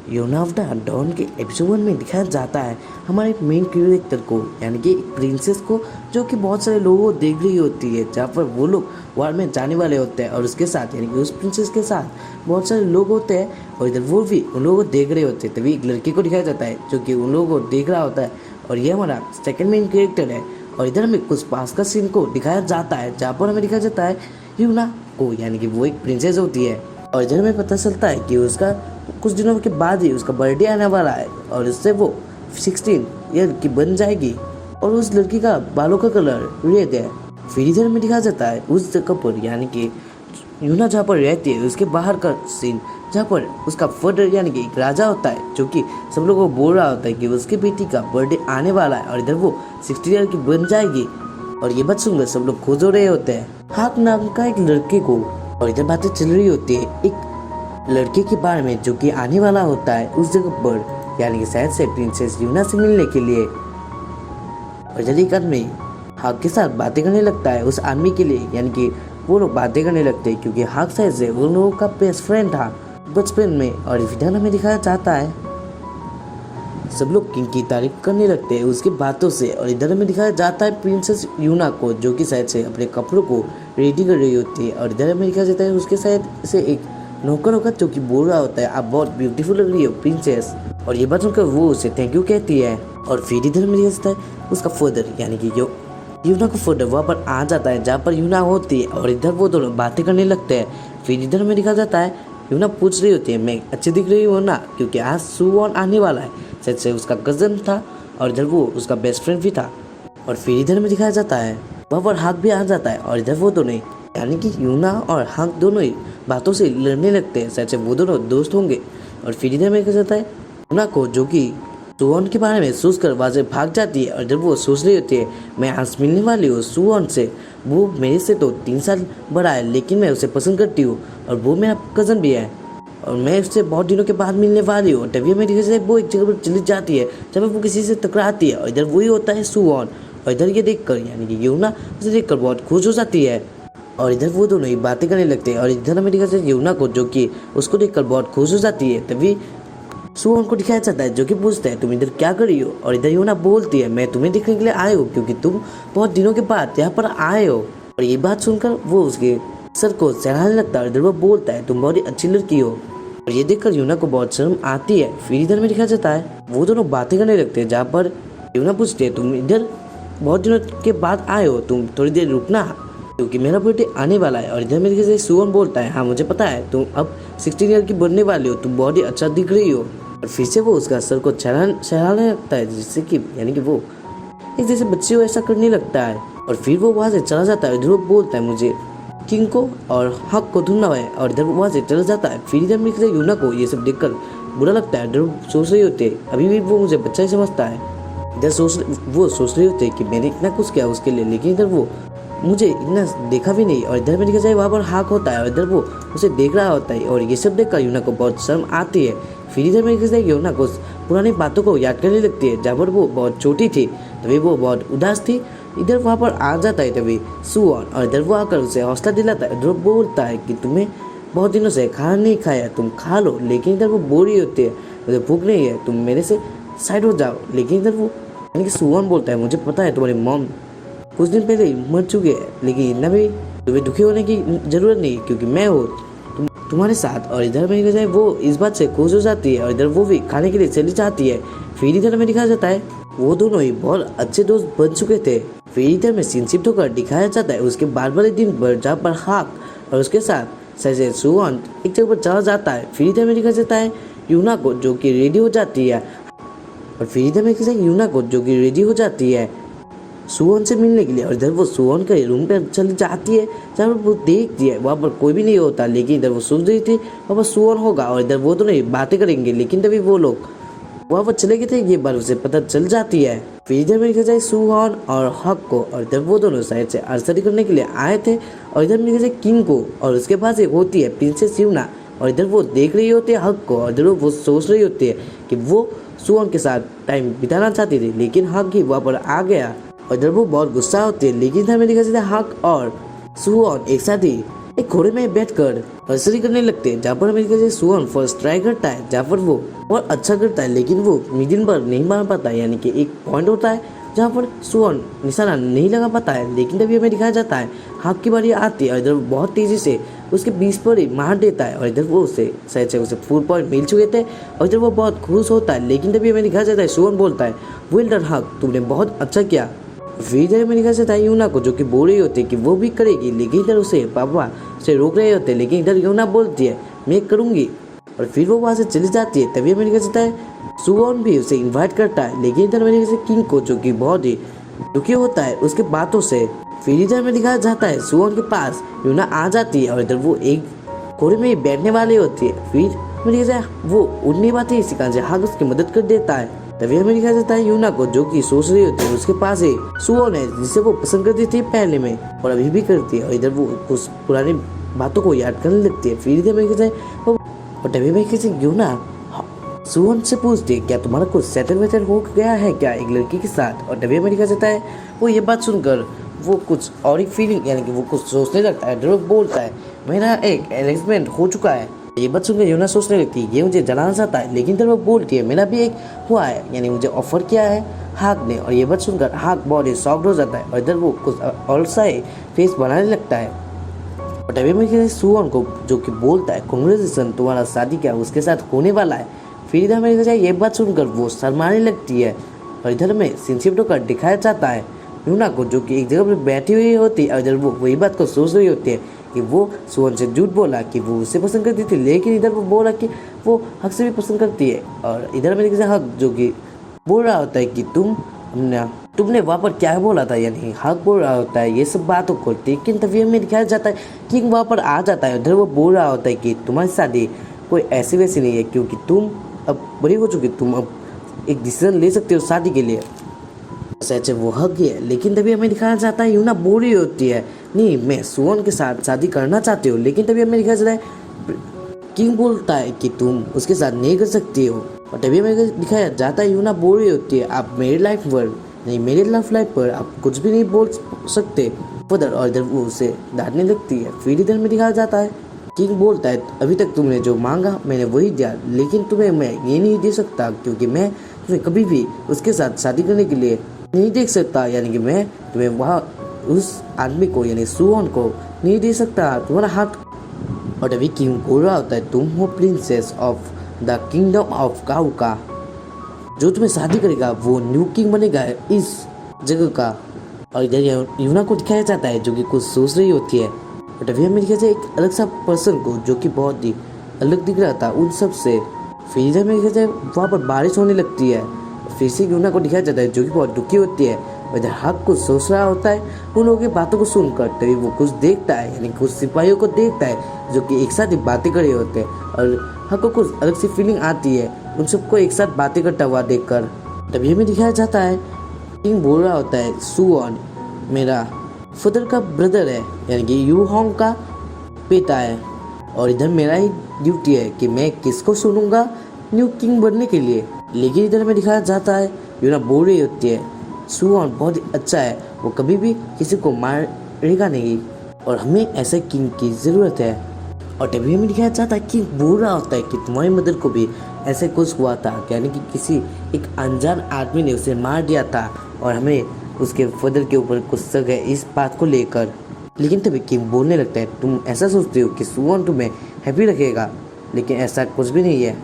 योना of the don के episode 1 में दिखाया जाता है हमारे मेन कैरेक्टर को, यानी कि एक प्रिंसेस को, जो कि बहुत सारे लोगों को देख रही होती है जहाँ पर वो लोग वॉर में जाने वाले होते हैं और उसके साथ यानी कि उस प्रिंसेस के साथ बहुत सारे लोग होते हैं और इधर वो भी उन लोगों को देख रहे होते हैं। तभी एक लड़की को दिखाया जाता है जो कि उन लोगों को देख रहा होता है और ये हमारा सेकेंड मेन कैरेक्टर है। और इधर हमें कुछ पास का सीन को दिखाया जाता है जहाँ पर हमें दिखाया जाता है यूना को, यानी कि वो एक प्रिंसेस होती है। और इधर हमें पता चलता है कि उसका कुछ दिनों के बाद ही उसका बर्थडे आने वाला है और उससे वो 16 ईयर की बन जाएगी और उस लड़की का बालों का कलर रेड है। फिर इधर में दिखाया जाता है उस जगह पर, यानी कि यूना जहाँ पर रहती है उसके बाहर का सीन, जहाँ पर उसका फादर यानी कि एक राजा होता है जो कि सब लोगों को बोल रहा होता है कि उसकी बेटी का बर्थडे आने वाला है और इधर वो 60 ईयर की बन जाएगी। और ये बात सुनकर सब लोग खुश हो रहे होते हैं हाक नाम का एक लड़के को। और इधर बातें चल रही होती है एक लड़के के बारे में जो कि आने वाला होता है उस जगह पर, यानी कि शायद से प्रिंसेस यूना से मिलने के लिए। और इधर एक आदमी हाक के साथ बातें करने लगता है उस आदमी के लिए, यानी कि वो लोग बातें करने लगते हैं क्योंकि हाक शायद से उन लोगों का बेस्ट फ्रेंड था बचपन में। और इधर हमें दिखाया जाता है सब लोग किंग की तारीफ करने लगते हैं उसकी बातों से। और इधर हमें दिखाया जाता है प्रिंसेस यूना को जो कि शायद से अपने कपड़ों को रेडी कर रही होती है। और इधर हमें दिखाया जाता है उसके शायद से एक नौकर होगा जो कि बोल रहा होता है आप बहुत ब्यूटीफुल लग रही हो प्रिंसेस। और ये बात सुनकर वो उसे थैंक यू कहती है। और फिर इधर हमें दिखाया जाता है उसका फादर, यानी कि जो यूना का फादर वहाँ पर आ जाता है जहाँ पर यूना होती है और इधर वो दोनों बातें करने लगते हैं। फिर इधर हमें दिखाया जाता है यूना पूछ रही होती है मैं अच्छी दिख रही हूँ ना, क्योंकि आज सुवॉन आने वाला है। शायद से उसका कजन था और इधर वो उसका बेस्ट फ्रेंड भी था। और फिर इधर में दिखाया जाता है वहाँ पर हाक भी आ जाता है और इधर वो दोनों यानी कि यूना और हाक दोनों ही बातों से लड़ने लगते हैं, शायद से वो दोनों दोस्त होंगे। और फिर इधर में कहा जाता है यूना को जो कि सुवॉन के बारे में सोच कर वहाँ से भाग जाती है। और जब वो सोच रही होती है मैं आज मिलने वाली हूँ सुवॉन से, वो मेरे से तो 3 साल बड़ा है लेकिन मैं उसे पसंद करती हूँ और वो मेरा कज़न भी है और मैं उससे बहुत दिनों के बाद मिलने वाली हूँ। तभी मेरी वजह से वो एक जगह पर चली जाती है जब वो किसी से टकराती है और इधर वही होता है सुवॉन। और इधर ये देखकर यानी कि यूना उसे देखकर बहुत खुश हो जाती है और इधर वो दोनों ही बातें करने लगते हैं। और इधर हमें दिखाया जाता है यूना को जो कि उसको देखकर बहुत खुश हो जाती है। तभी सुवॉन को दिखाया जाता है जो कि पूछता है तुम इधर क्या कर रही हो। और इधर यूना बोलती है मैं तुम्हें देखने के लिए आए हो क्योंकि तुम बहुत दिनों के बाद यहाँ पर आए हो। और ये बात सुनकर वो उसके सर को सहलाने लगता है और इधर वो बोलता है तुम बहुत ही अच्छी लड़की हो। और ये देखकर यूना को बहुत शर्म आती है। फिर इधर में दिखाया जाता है वो दोनों बातें करने लगते हैं जहाँ पर यूना पूछती है तुम इधर बहुत दिनों के बाद आए हो, तुम थोड़ी देर रुकना क्योंकि मेरा बर्थडे आने वाला है। और इधर मेरे से सुवॉन बोलता है हाँ मुझे पता है तुम अब 16 ईयर की बनने वाली हो, तुम बहुत ही अच्छा दिख रही हो। और फिर से वो उसका सर को सहलाने लगता है जिससे कि यानी कि वो एक जैसे बच्चे को ऐसा करने लगता है। और फिर वो वहाँ से चला जाता है। इधर वो बोलता है मुझे किंग को और हक को ढूंढना है और इधर वहाँ से चला जाता है। फिर इधर मेरे यूना को ये सब देखकर बुरा लगता है। इधर सोच रही होती है अभी भी वो मुझे बच्चा ही समझता है। इधर वो सोच रही होती है कि मैंने इतना कुछ किया उसके लिए, लेकिन इधर वो मुझे इतना देखा भी नहीं। और इधर में देखा जाए वहाँ पर हाक होता है और इधर वो उसे देख रहा होता है और ये सब देखकर यूना को बहुत शर्म आती है। फिर इधर में देखा जाए यूना को पुरानी बातों को याद करने लगती है जहाँ पर वो बहुत छोटी थी, तभी वो बहुत उदास थी। इधर वहाँ पर आ जाता है तभी सुवॉन और इधर वो आकर उसे हौसला दिलाता है। इधर वो बोलता है कि तुम्हें बहुत दिनों से खाना नहीं खाया, तुम खा लो। लेकिन इधर वो बोल रही होती है मुझे भूख नहीं है, तुम मेरे से साइड हो जाओ। लेकिन इधर वो यानी कि सुवॉन बोलता है मुझे पता है तुम्हारी मॉम कुछ दिन पहले ही मर चुके हैं, लेकिन इतना भी तुम्हें दुखी होने की जरूरत नहीं क्योंकि मैं हूँ तुम्हारे साथ। और इधर में दिखाया जाए वो इस बात से खुश हो जाती है और इधर वो भी खाने के लिए चली जाती है। फिर इधर में दिखाया जाता है वो दोनों ही बहुत अच्छे दोस्त बन चुके थे। फिर इधर में सीन शिफ्ट होकर दिखाया जाता है उसके बाद वाले दिन पर जहाँ पर हाक और उसके साथ सैसे सुवॉन एक जगह पर चला जाता है। फिर इधर में दिखाया जाता है यूना को जो कि रेडी हो जाती है। और फिर इधर में यूना को जो कि रेडी हो जाती है सुवॉन से मिलने के लिए। और इधर वो सुवॉन के रूम पे चली जाती है जहाँ पर वो देखती है वहाँ पर कोई भी नहीं होता, लेकिन इधर वो सोच रही थी वहाँ पर सुवॉन होगा और इधर वो दोनों बातें करेंगे। लेकिन तभी वो लोग वहाँ पर चले गए थे, ये बात उसे पता चल जाती है। फिर इधर में देखा जाए सुवॉन और हक को और इधर वो दोनों साइड से आर्चरी करने के लिए आए थे। और इधर में देखा जाए किंग को और उसके पास एक होती है प्रिंसेस यूना और इधर वो देख रही होती है हक को और इधर वो सोच रही होती है कि वो सुवॉन के साथ टाइम बिताना चाहती थी, लेकिन हक ही वहाँ पर आ गया और इधर वो बहुत गुस्सा होती है। लेकिन इधर में देखा जाता है हक और सुवॉन एक साथ ही एक घोड़े में बैठकर नर्सरी करने लगते हैं, जहाँ पर अमेरिका से सुवन फर्स्ट ट्राई करता है, जहाँ पर वो और अच्छा करता है लेकिन वो मिडिल पर नहीं मार पाता। यानी कि एक पॉइंट होता है जहाँ पर सुवन निशाना नहीं लगा पाता है, लेकिन तभी हमें दिखाया जाता है हाथ की बारी आती है और इधर बहुत तेजी से उसके 20 पर ही मार देता है और इधर वो उसे शायद से उसे 4 पॉइंट मिल चुके थे और इधर वो बहुत खुश होता है। लेकिन तभी हमें दिखाया जाता है सुवन बोलता है वेल डन हक, तुमने बहुत अच्छा किया। फिर इधर हमें दिखाया जाता है यूना को, जो कि बोल रही होती है कि वो भी करेगी, लेकिन इधर उसे पापा से रोक रहे होते हैं, लेकिन इधर यूना बोलती है मैं करूँगी और फिर वो वहाँ से चली जाती है। तभी हमें दिखाया जाता है सुवन भी उसे इन्वाइट करता है, लेकिन इधर हमें दिखाया किंग को, जो कि बहुत ही दुखी होता है उसके बातों से। फिर इधर में दिखाया जाता है सुवन के पास यूना आ जाती है और इधर वो एक घोड़े में बैठने वाली होती है। फिर मेरे वो उड़ने बातें सिखा से हाथ उसकी मदद कर देता है। तभी हमें दिखाया जाता है यूना को, जो कि सोच रही होती है उसके पास ही सुवन है जिसे वो पसंद करती थी पहले में और अभी भी करती है और इधर वो कुछ पुरानी बातों को याद करने लगती है। फिर इधर मेरे और तभी मैं किसी यूना सुवन से पूछती है क्या तुम्हारा कुछ सेटल वेटल हो गया है क्या एक लड़की के साथ। और तभी हमें दिखाया जाता है वो ये बात सुनकर वो कुछ और एक फीलिंग यानी कि वो कुछ सोचने लगता है। ड्रोक बोलता है मेरा एक एंगेजमेंट हो चुका है। ये बात सुनकर यूना सोचने लगती है ये मुझे जलाना चाहता है, लेकिन ड्रोक बोलती है मेरा भी एक हुआ है, यानी मुझे ऑफर किया है हाक ने। और ये बात सुनकर हाक बहुत ही शॉक्ड हो जाता है और इधर वो कुछ और सा फेस बनाने लगता है। और तभी मैं सुवन को, जो कि बोलता है कांग्रेचुलेशन तुम्हारा शादी क्या उसके साथ होने वाला है। फिर इधर मेरे ये बात सुनकर वो शर्माने लगती है और इधर में सिंसिप का दिखाया जाता है यूना को, जो कि एक जगह पर बैठी हुई होती है और इधर वो वही बात को सोच रही होती है कि वो सुवन से झूठ बोला कि वो उसे पसंद करती थी, लेकिन इधर वो बोला कि वो हक से भी पसंद करती है। और इधर मेरे से हक, जो कि बोल रहा होता है कि तुमने वहाँ पर क्या बोला था, यानी हक बोल रहा होता है ये सब बातों को। लेकिन तभी हमें दिखाया जाता है किंग वहाँ पर आ जाता है। उधर वो बोल रहा होता है कि तुम्हारी शादी कोई ऐसी वैसी नहीं है, क्योंकि तुम अब बड़ी हो चुकी, तुम अब एक डिसीजन ले सकते हो शादी के लिए। सच वो हक है, लेकिन तभी हमें दिखाया जाता है यूना बोल रही होती है नहीं मैं सुवन के साथ शादी करना चाहती हूँ। लेकिन तभी हमें दिखाया जाता है किंग बोलता है कि तुम उसके साथ नहीं कर सकती हो। और तभी हमें दिखाया जाता है यूना बोल रही होती है आप मेरी लाइफ पर नहीं, मेरे लव लाइफ पर आप कुछ भी नहीं बोल सकते उधर। और इधर वो उसे डांटने लगती है। फिर इधर में दिखाया जाता है किंग बोलता है अभी तक तुमने जो मांगा मैंने वही दिया, लेकिन तुम्हें मैं ये नहीं दे सकता क्योंकि मैं तुम्हें कभी भी उसके साथ शादी करने के लिए नहीं देख सकता, यानी कि मैं तुम्हें वहाँ उस आदमी को यानी सुवन को नहीं दे सकता तुम्हारा हाथ। और अभी किंग बोल रहा होता है तुम हो princess of the kingdom of काउका, जो तुम्हें शादी करेगा वो न्यू किंग बनेगा इस जगह का। और इधर यूना को दिखाया जाता है जो कि कुछ सोच रही होती है। बट अभी हमें दिखाया जाए एक अलग सा पर्सन को, जो कि बहुत ही अलग दिख रहा था उन सब से। फिर इधर में दिखाया जाए वहाँ पर बारिश होने लगती है। फिर से यूना को दिखाया जाता है जो कि बहुत दुखी होती है। और इधर हक कुछ सोच रहा होता है उन लोगों की बातों को सुनकर। तभी वो कुछ देखता है, यानी कुछ सिपाहियों को देखता है जो कि एक साथ ही बातें कर रहे होते हैं और हक को कुछ अलग सी फीलिंग आती है उन सबको एक साथ बातें करता हुआ देखकर। तभी हमें दिखाया जाता है किंग बोल रहा होता है सुवन मेरा फादर का ब्रदर है, यानी कि यू होंग का पिता है, और इधर मेरा ही ड्यूटी है कि मैं किसको सुनूंगा न्यू किंग बनने के लिए। लेकिन इधर में दिखाया जाता है यूना बोल रही होती है सुवन बहुत ही अच्छा है, वो कभी भी किसी को मारेगा नहीं और हमें ऐसे किंग की ज़रूरत है। और तभी हमें दिखाया जाता है कि बोल रहा होता है कि तुम्हारी मदर को भी ऐसे कुछ हुआ था, यानी कि किसी एक अनजान आदमी ने उसे मार दिया था और हमें उसके फादर के ऊपर कुछ शक है इस बात को लेकर। लेकिन तभी किंग बोलने लगता है तुम ऐसा सोचते हो कि सुवन तुम्हें हैप्पी रखेगा, लेकिन ऐसा कुछ भी नहीं है।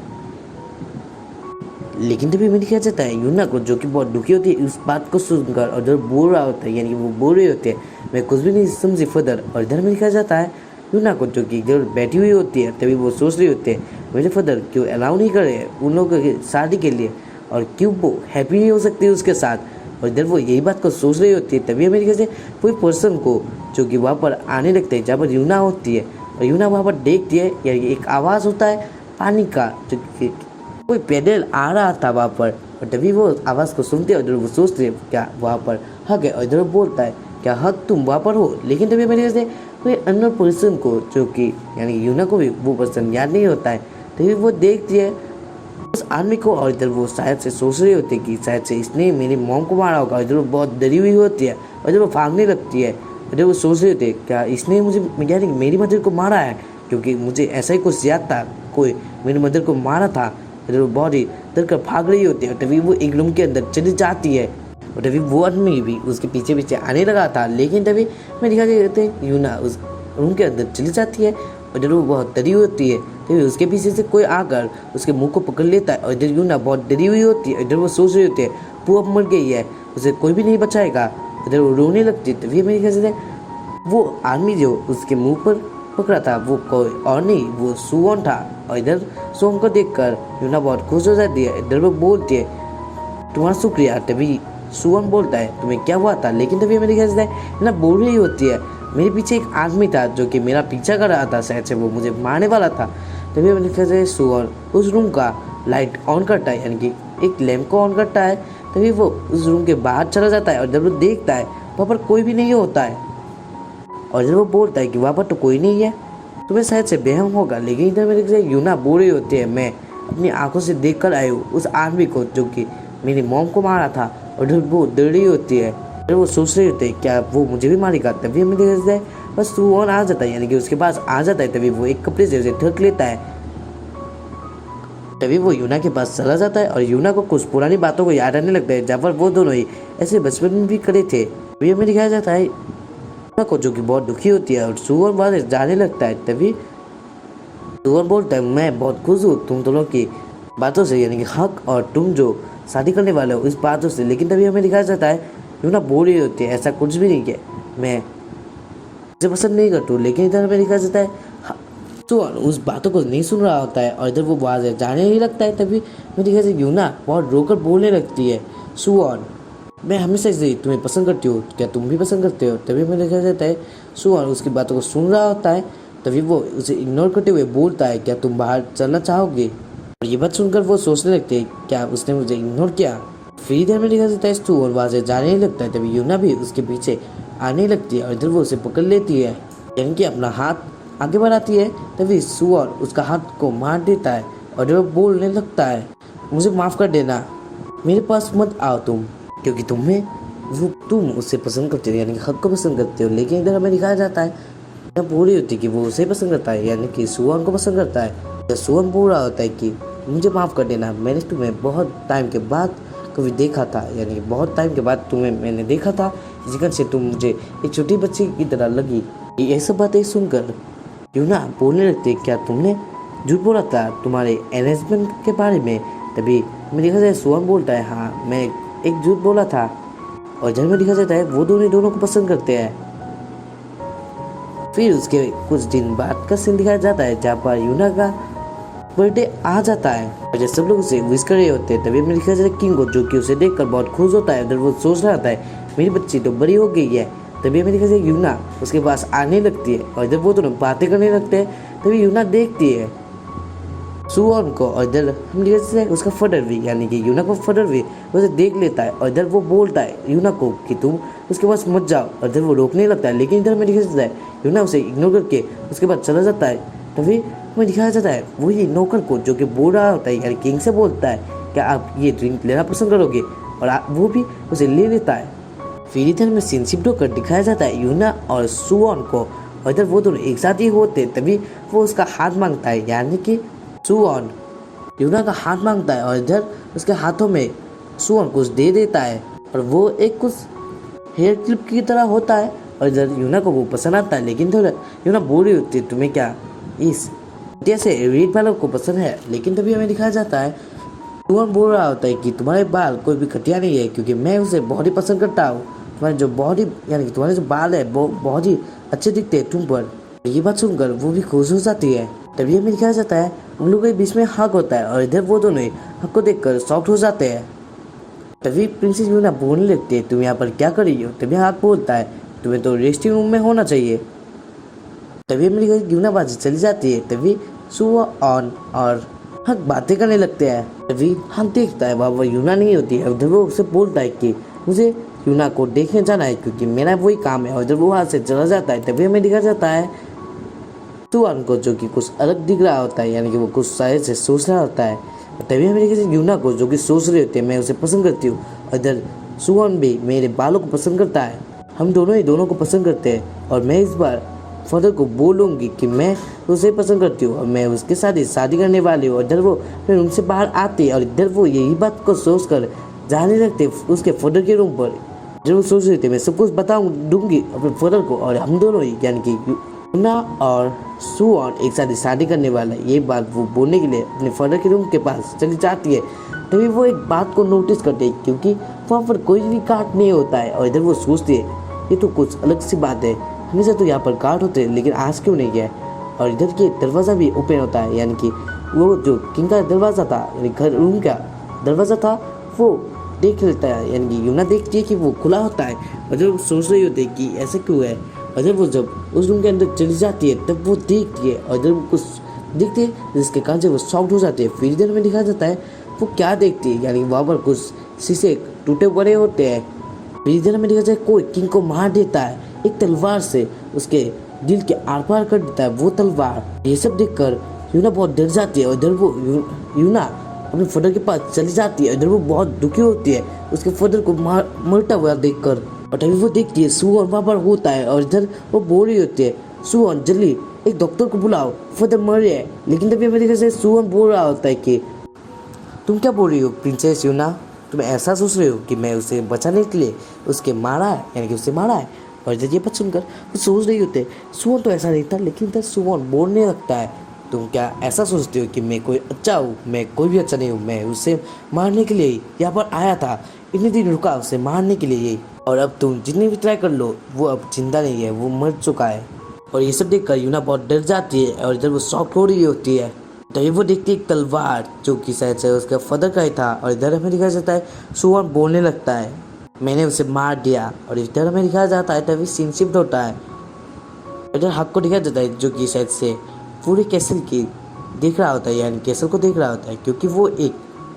लेकिन तभी हमें दिखाया जाता है यूना को, जो कि बहुत दुखी होती है उस बात को सुनकर और जो बोल रहा होता है, यानी कि वो बोल रहे होते हैं मैं कुछ भी नहीं समझी फादर। और इधर में दिखाया जाता है यूना को, जो कि इधर बैठी हुई होती है। तभी वो सोच रही होती है मेरे फादर क्यों अलाउ नहीं करे उन लोगों की शादी के लिए और क्यों वो हैप्पी नहीं हो सकती उसके साथ। और इधर वो यही बात को सोच रही होती है। तभी हमें दिखाया जाए कोई पर्सन को, जो कि वहाँ पर आने लगते हैं जहाँ पर यूना होती है और यूना वहाँ पर देखती है, यानी एक आवाज़ होता है पानी का, जो कि कोई पैदल आ रहा था वहाँ पर। और तभी वो आवाज़ को सुनते हैं और वो सोचते हैं क्या वहाँ पर हक है। और इधर बोलता है क्या हक तुम वहाँ पर हो। लेकिन तभी मेरे से कोई अन्य पर्सन को, जो कि यानी यूना को भी वो पर्सन याद नहीं होता है, तभी वो देखती है उस आदमी को। और इधर वो शायद से सोच रही होती है कि शायद से इसने मेरी मॉम को मारा होगा। इधर वो बहुत डरी हुई होती है और इधर वो भागने लगती है इधर वो सोच रहे थे क्या इसने मुझे यानी मेरी मदर को मारा है, क्योंकि मुझे ऐसा ही कुछ याद था, कोई मेरी मदर को मारा था। इधर वो बॉडी डर कर भाग रही होती है, तभी वो एक रूम के अंदर चली जाती है और तभी वो आदमी भी उसके पीछे पीछे आने लगा था। लेकिन तभी मैं दिखा देते यूना उस रूम के अंदर चली जाती है और इधर वो बहुत डरी हुई होती है। तभी उसके पीछे से कोई आकर उसके मुंह को पकड़ लेता है और इधर यूना बहुत डरी हुई होती है। इधर वो सोच रही होती है वो अब मर गई है, उसे कोई भी नहीं बचाएगा। इधर वो रोने लगती है। तभी मेरे ख्याल से वो आदमी जो उसके मुंह पर पकड़ा था वो कोई और नहीं, वो सुवॉन था। और इधर सुवॉन को देखकर यूना बहुत खुश हो जाती है। इधर वो बोलती है तुम्हारा शुक्रिया। तभी सुवॉन बोलता है तुम्हें क्या हुआ था, लेकिन तभी मेरे ख्याल से ना बोल रही होती है मेरे पीछे एक आदमी था जो कि मेरा पीछा कर रहा था, शायद से वो मुझे मारने वाला था। तभी मेरे ख्याल से सुवॉन उस रूम का लाइट ऑन करता है, यानी कि एक लैम्प को ऑन करता है। तभी वो उस रूम के बाहर चला जाता है और जब वो देखता है वहाँ पर कोई भी नहीं होता है और जब वो बोलता है कि वहाँ पर तो कोई नहीं है, तुम्हें शायद से बेहम होगा। लेकिन इधर मेरे से यूना बोल रही होती है मैं अपनी आंखों से देख कर आई हूँ उस आदमी को जो कि मेरी मॉम को मारा था। और इधर वो डर रही होती है, फिर वो सोच रही होती है क्या वो मुझे भी मारेगा। तभी मेरे देखते है बस सुवॉन आ जाता है, यानी कि उसके पास आ जाता है। तभी वो एक कपड़े से उसे ढक लेता है। तभी वो यूना के पास चला जाता है और यूना को कुछ पुरानी बातों को याद आने लगता है जहाँ पर वो दोनों ही ऐसे बचपन में भी करे थे। तभी हमें दिखाया जाता है यूना को जो कि बहुत दुखी होती है और सुवॉन वहाँ जाने लगता है। तभी सुवॉन बोलता है मैं बहुत खुश हूँ तुम दोनों की बातों से, यानी कि हक और तुम जो शादी करने वाले हो इस बातों से। लेकिन तभी हमें दिखाया जाता है यूना बोल रही होती है ऐसा कुछ भी नहीं है, मैं मुझे पसंद नहीं करती हूँ। लेकिन इधर हमें दिखाया जाता है सुवॉन उस बातों को नहीं सुन रहा होता है और इधर वो वहाँ जाने ही लगता है। तभी मैं दिखा जाता है यूना बहुत रोकर बोलने लगती है सुवॉन मैं हमेशा से तुम्हें पसंद करती हूँ, क्या तुम भी पसंद करते हो। तभी हमें दिखाया जाता है सुवॉन उसकी बातों को सुन रहा होता है। तभी वो उसे इग्नोर करते हुए बोलता है क्या तुम बाहर चलना चाहोगे। और ये बात सुनकर वो सोचने लगते हैं क्या उसने मुझे इग्नोर किया। फिर इधर में दिखा जाता है सुवॉन वहाँ से जाने ही लगता है। तभी यूना भी उसके पीछे आने लगती है और इधर वो उसे पकड़ लेती है, यानी कि अपना हाथ आगे बढ़ाती है। तभी सुवॉन उसका हाथ को मार देता है और इधर वो बोलने लगता है मुझे माफ़ कर देना, मेरे पास मत आओ तुम, क्योंकि तुम उससे पसंद करते हो, यानी कि हक को पसंद करते हो। लेकिन इधर हमें दिखाया जाता है जब बोल रही होती है कि वो उसे पसंद करता है, यानी कि सुवॉन को पसंद करता है। सुवॉन बोल रहा होता है कि मुझे माफ़ कर देना, मैंने तुम्हें बहुत टाइम के बाद कभी देखा था, यानी कि बहुत टाइम के बाद तुम्हें मैंने देखा था, इस कारण से तुम मुझे एक छोटी बच्ची की तरह लगी। ये सब बातें सुनकर यूना बोलने लगती है क्या तुमने झूठ बोला था तुम्हारे अरेंजमेंट के बारे में। तभी मैं देखा जाए सुवॉन बोलता है हाँ मैं एक झूठ बोला था। और जब में देखा जाता है वो दोनों को पसंद करते हैं। फिर उसके कुछ दिन बाद का सीन दिखाया जाता है जहाँ पर यूना का बर्थडे आ जाता है और जब सब लोग उसे विश कर रहे होते हैं। तभी मैंने दिखाया जाता है किंगो जो कि उसे देखकर बहुत खुश होता है। उधर वो सोच रहा था मेरी बच्ची तो बड़ी हो गई है। तभी मैंने दिखाया यूना उसके पास आने लगती है और इधर वो दोनों बातें करने लगते हैं। तभी यूना देखती है सुवॉन को और इधर हम देखते हैं उसका फादर भी, यानी कि यूना को फादर भी उसे देख लेता है और इधर वो बोलता है यूना को कि तुम उसके पास मत जाओ। और इधर वो रोकने लगता है, लेकिन इधर में दिखाया जाता है यूना उसे इग्नोर करके उसके बाद चला जाता है। तभी हमें दिखाया जाता है वही नौकर को जो कि बोल रहा होता है, यानी किंग से बोलता है क्या आप ये ड्रिंक लेना पसंद करोगे, और वो भी उसे ले लेता है। फिर इधर में सीनशिप होकर दिखाया जाता है यूना और सुवॉन को और इधर वो दोनों एक साथ ही होते। तभी वो उसका हाथ मांगता है, यानी कि सुवॉन यूना का हाथ मांगता है और इधर उसके हाथों में सुवॉन कुछ दे देता है और वो एक कुछ हेयर क्लिप की तरह होता है और इधर यूना को वो पसंद आता है। लेकिन इधर यूना बोल रही होती है तुम्हें क्या इस जैसे रेड वालों को पसंद है। लेकिन तभी हमें दिखाया जाता है सुवॉन बोल रहा होता है कि तुम्हारे बाल कोई भी घटिया नहीं है, क्योंकि मैं उसे बहुत ही पसंद करता हूँ। तुम्हारे जो बॉडी यानी कि तुम्हारे जो बाल है वो बहुत ही अच्छे दिखते हैं तुम पर। ये बात सुनकर वो भी खुश हो जाती है। तभी हमें दिखाया जाता है उन लोगों के बीच में हक होता है और इधर वो दोनों हक को देखकर सॉफ्ट हो जाते हैं। तभी प्रिंसेस यूना बोलने लगती है तुम यहाँ पर क्या कर रही हो। तभी हक बोलता है तुम्हें तो रेस्टिंग रूम में होना चाहिए। तभी मेरी यूना बाजी चली जाती है। तभी सुवॉन और हक बातें करने लगते हैं। तभी हक देखता है वह यूना नहीं होती है। उधर वो उससे बोलता है कि मुझे यूना को देखने जाना है क्योंकि मेरा वही काम है। और इधर वो हाथ से चला जाता है। तभी हमें दिखा जाता है सुवॉन को जो कि कुछ अलग दिख रहा होता है, यानी कि वो कुछ शायद से सोच रहा होता है। तभी हमें दिखा यूना को जो कि सोच रही होती है मैं उसे पसंद करती हूँ। और इधर सुवॉन भी मेरे बालों को पसंद करता है। हम दोनों ही दोनों को पसंद करते हैं और मैं इस बार फादर को बोलूँगी कि मैं उसे पसंद करती हूँ और मैं उसके साथ ही शादी करने वाली हूँ। और इधर वो फिर उनसे बाहर आती और इधर वो यही बात को सोच कर जाने लगते उसके फादर के रूम पर। जब वो सोच रहे थे मैं सब कुछ दूंगी अपने फादर को और हम दोनों ही यानी कि यूना और सुवॉन एक साथ शादी करने वाला है। ये बात वो बोलने के लिए अपने फादर के रूम के पास चली जाती है। तभी वो एक बात को नोटिस करते हैं क्योंकि वहाँ पर कोई भी गार्ड नहीं होता है और इधर वो सोचती है ये तो कुछ अलग सी बात है, हमेशा तो यहाँ पर गार्ड होते हैं लेकिन आज क्यों नहीं गया। और इधर के दरवाज़ा भी ओपन होता है यानी कि वो जो किंग का दरवाज़ा था यानी घर रूम का दरवाज़ा था वो देख लेता है यानी कि यूना देखती है कि वो खुला होता है। और जब सोच रही होती है कि ऐसा क्यों है और जब वो उस रूम के अंदर चली जाती है तब वो देखती है और जब वो कुछ देखती है जिसके कारण से वो शॉक्ड हो जाती है। फिर इधर में दिखा जाता है वो क्या देखती है यानी वहाँ पर कुछ शीशे टूटे पड़े होते हैं। फिर इधर में दिखा जाए कोई किंग को मार देता है एक तलवार से, उसके दिल के आर पार कर देता है वो तलवार। ये सब देखकर यूना बहुत डर जाती है और इधर वो यूना अपने फादर के पास चली जाती है। इधर वो बहुत दुखी होती है उसके फादर को मरता हुआ देखकर। और तभी वो देखती है सुवॉन वहाँ पर होता है और इधर वो बोल रही होती है सुवॉन जल्दी एक डॉक्टर को बुलाओ फादर मर रहे हैं। लेकिन तभी मेरे से सुवॉन बोल रहा होता है कि तुम क्या बोल रही हो प्रिंसेस यूना, तुम ऐसा सोच रहे हो कि मैं उसे बचाने के लिए उसके मारा है यानी कि उसे मारा है। और इधर ये बात सुनकर वो सोच रही होते सुवॉन तो ऐसा नहीं था लेकिन इधर सुवॉन बोलने लगता है तुम क्या ऐसा सोचते हो कि मैं कोई अच्छा हूँ, मैं कोई भी अच्छा नहीं हूँ, मैं उसे मारने के लिए यहाँ पर आया था, इतने दिन रुका उसे मारने के लिए और अब तुम जितने भी ट्राई कर लो वो अब जिंदा नहीं है, वो मर चुका है। और ये सब देखकर यूना बहुत डर जाती है और इधर वो शॉक हो रही होती है। तभी वो देखती है एक तलवार जो कि शायद से उसका फादर का ही था। और इधर हमें दिखाया जाता है सुवॉन बोलने लगता है मैंने उसे मार दिया। और इधर हमें दिखाया जाता है तभी सीन शिफ्ट होता है। इधर हक को दिखाया जाता है जो कि शायद से पूरे कैसल की देख रहा होता है यानी कैसल को देख रहा होता है क्योंकि वो एक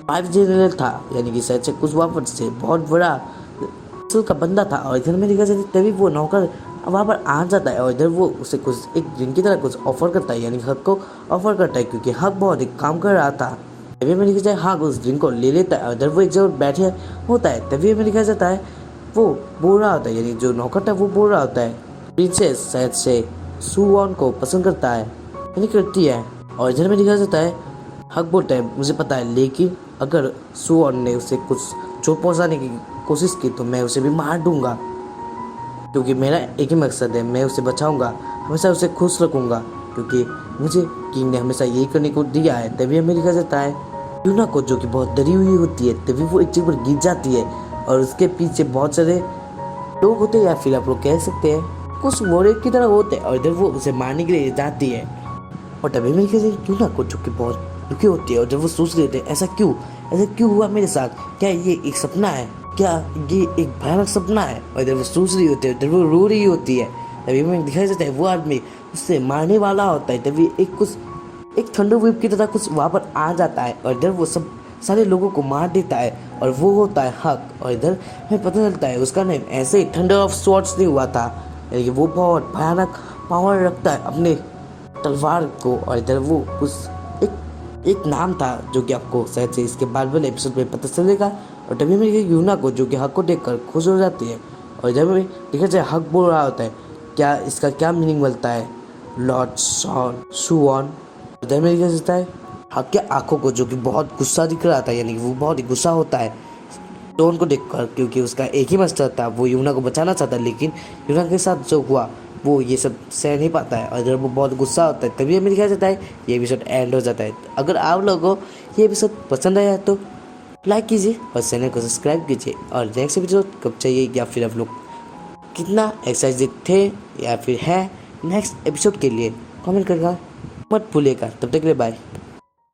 5 जनरल था यानी कि शायद से कुछ वापस से बहुत बड़ा कैसल का बंदा था। और इधर में दिखाया जाता है तभी वो नौकर वहाँ पर आ जाता है और इधर वो उसे कुछ एक दिन की तरह कुछ ऑफर करता है यानी हक को ऑफर करता है क्योंकि हक बहुत एक काम कर रहा था। तभी में लिखा जाए हक उस ड्रिंक को ले लेता है और इधर वो एक जगह बैठे होता है। तभी में लिखा जाता है वो बोल रहा होता है यानी जो नौकर था वो बोल रहा होता है प्रिंसेस शायद से सुवॉन को पसंद करता है यानी करती है। और इधर में लिखा जाता है हक बोलता है मुझे पता है लेकिन अगर सुवॉन ने उसे कुछ चोट पहुँचाने की कोशिश की तो मैं उसे भी मार दूंगा क्योंकि मेरा एक ही मकसद है, मैं उसे बचाऊंगा, हमेशा उसे खुश रखूंगा क्योंकि मुझे किंग ने हमेशा यही करने को दिया है। तभी हमें लिखा जाता है यूना को जो कि बहुत डरी हुई होती है तभी वो एक जगह पर गिर जाती है और उसके पीछे बहुत सारे लोग होते हैं या फिर आप लोग कह सकते हैं कुछ वॉरियर की तरह होते हैं और इधर वो उसे मारने के लिए जाती है। और तभी में लिखा जाए यूना को जो कि बहुत दुखी होती है और जब वो सोच रहे थे ऐसा क्यों हुआ मेरे साथ, क्या ये एक सपना है, क्या ये एक भयानक सपना है। और इधर वो सोच रही होती है इधर वो रो रही होती है। तभी में दिखाया जाता है वो आदमी उससे मारने वाला होता है। तभी एक थंडर वेव की तरह कुछ वहाँ पर आ जाता है और इधर वो सब सारे लोगों को मार देता है और वो होता है हक। और इधर हमें पता चलता है उसका नेम ऐसे ही थंडर ऑफ स्वॉर्ड्स नहीं हुआ था यानी कि वो बहुत भयानक पावर रखता है अपने तलवार को। और इधर वो कुछ एक नाम था जो कि आपको शायद से इसके बाद वाले एपिसोड में पता चलेगा। और तभी में यूना को जो कि हक को देखकर खुश हो जाती है। और जब में देखा जाए हक बोल रहा होता है क्या इसका क्या मीनिंग मिलता है लॉर्ड सुवॉन। इधर में देखा जाता है हक के आंखों को जो कि बहुत गुस्सा दिख रहा था यानी कि वो बहुत ही गुस्सा होता है टोन को देखकर क्योंकि उसका एक ही मकसद था, वो यूना को बचाना चाहता है लेकिन यूना के साथ जो हुआ वो ये सब सह नहीं पाता है और इधर वो बहुत गुस्सा होता है। तभी हमें दिखाया जाता है ये एपिसोड एंड हो जाता है। अगर आप लोगों को ये एपिसोड पसंद आया तो लाइक कीजिए और चैनल को सब्सक्राइब कीजिए। और नेक्स्ट एपिसोड कब चाहिए या फिर आप लोग कितना एक्साइटेड थे या फिर है नेक्स्ट एपिसोड के लिए कमेंट करना मत भूलिएगा। तब तक के लिए बाय।